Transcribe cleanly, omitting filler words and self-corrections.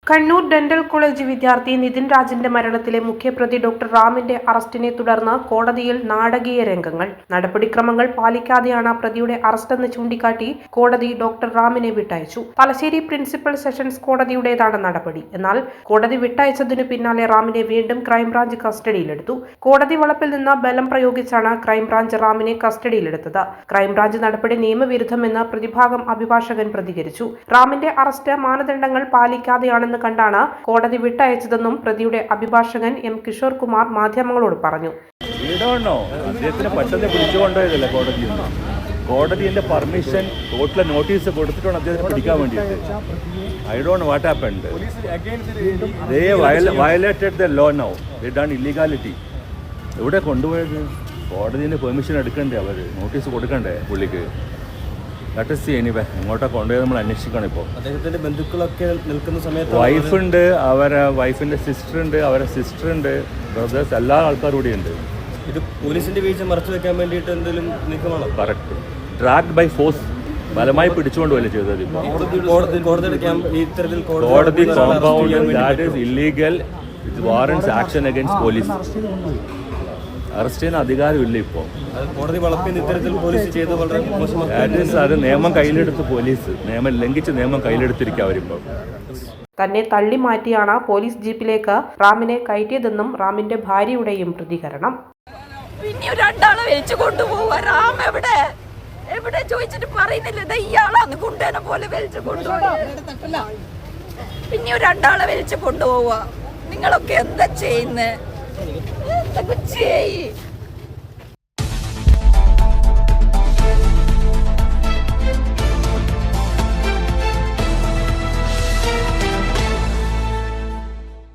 Kannur dental college വിദ്യാർത്ഥി നിതിൻ രാജിന്റെ മരണത്തിലെ മുഖ്യപ്രതി doctor റാമിന്റെ അറസ്റ്റിനെ തുടർന്ന് കോടതിയിൽ നാടകീയ രംഗങ്ങൾ. നടപടിക്രമങ്ങൾ പാലിക്കാതെയാണ് പ്രതിയുടെ അറസ്റ്റെന്ന് ചൂണ്ടിക്കാട്ടി കോടതി ഡോക്ടർ റാമിനെ വിട്ടയച്ചു. തലശ്ശേരി പ്രിൻസിപ്പൽ സെഷൻസ് കോടതിയുടേതാണ് നടപടി. എന്നാൽ കോടതി വിട്ടയച്ചതിനു പിന്നാലെ റാമിനെ വീണ്ടും ക്രൈംബ്രാഞ്ച് കസ്റ്റഡിയിലെടുത്തു. കോടതി വളപ്പിൽ നിന്ന് ബലം പ്രയോഗിച്ചാണ് ക്രൈംബ്രാഞ്ച് റാമിനെ കസ്റ്റഡിയിലെടുത്തത്. ക്രൈംബ്രാഞ്ച് നടപടി നിയമവിരുദ്ധമെന്ന് പ്രതിഭാഗം അഭിഭാഷകൻ പ്രതികരിച്ചു. റാമിന്റെ അറസ്റ്റ് മാനദണ്ഡങ്ങൾ പാലിക്കാതെയാണെന്ന് കണ്ടാണ് കോടതി വിട്ടയച്ചതെന്നും പ്രതിയുടെ അഭിഭാഷകൻ എം കിഷോർ കുമാർ മാധ്യമങ്ങളോട് പറഞ്ഞു. അദ്ദേഹത്തിന് പെട്ടെന്ന് പിടിച്ചുകൊണ്ടുപോയതല്ല കോടതിയുടെ പെർമിഷൻ കോർട്ടിലെ നോട്ടീസ് കൊടുത്തിട്ടാണ് അദ്ദേഹത്തെ പിടിക്കാൻ വേണ്ടിയിട്ട്. I don't know what happened. They violated the law now. They done illegality. എവിടെ കൊണ്ടുപോയത്? കോടതിൻ്റെ പെർമിഷൻ എടുക്കണ്ടേ, അവർ നോട്ടീസ് കൊടുക്കണ്ടേ പുള്ളിക്ക്? എങ്ങോട്ടാ കൊണ്ടുപോയത് നമ്മൾ അന്വേഷിക്കണം. ഇപ്പോൾ അദ്ദേഹത്തിന്റെ ബന്ധുക്കളൊക്കെ നിൽക്കുന്ന സമയത്ത് വൈഫുണ്ട്, അവരെ വൈഫിന്റെ സിസ്റ്റർ ഉണ്ട്, അവരെ സിസ്റ്റർ ഉണ്ട്, ബ്രദേഴ്സ്, എല്ലാ ആൾക്കാരും കൂടി ഉണ്ട്. ഇത് പോലീസിന്റെ വീഴ്ച മറച്ചു വെക്കാൻ വേണ്ടിയിട്ട് എന്തെങ്കിലും നീക്കമാണോ? കറക്റ്റ്. ഡ്രാഗ് ബൈ ഫോഴ്സ്, ബലമായി പിടിച്ചുകൊണ്ടുപോലും ചെയ്തത്. കോടതി compound that is illegal. It warrants action against police. Arrest ചെയ്യുന്ന അധികാരമില്ല ഇപ്പോൾ. കോടതി വളപ്പിൽ ഇത്തരത്തിൽ പോലീസ് ചെയ്ത് വളരെ അത് നിയമം കയ്യിലെടുത്ത് പോലീസ് നിയമം ലംഘിച്ച് നിയമം കയ്യിലെടുത്തിരിക്കുക അവരിപ്പോൾ. തന്നെ തള്ളി മാറ്റിയാണ് പോലീസ് ജീപ്പിലേക്ക് റാമിനെ കയറ്റിയതെന്നും റാമിന്റെ ഭാര്യയുടെയും പ്രതികരണം. പിന്നെ രണ്ടാളെ വലിച്ചു കൊണ്ടുപോവാ. റാം എവിടെ എവിടെ ചോദിച്ചിട്ട് പറയുന്നില്ല. ഇയാളാന്ന് കുണ്ടേനെ പോലെ വലിച്ചു കൊണ്ടുപോവാ. പിന്നെ രണ്ടാളെ വലിച്ചു കൊണ്ടുപോവാ. നിങ്ങളൊക്കെ എന്താ ചെയ്യുന്നേ? എന്തൊക്കെ ചെയ്യ്.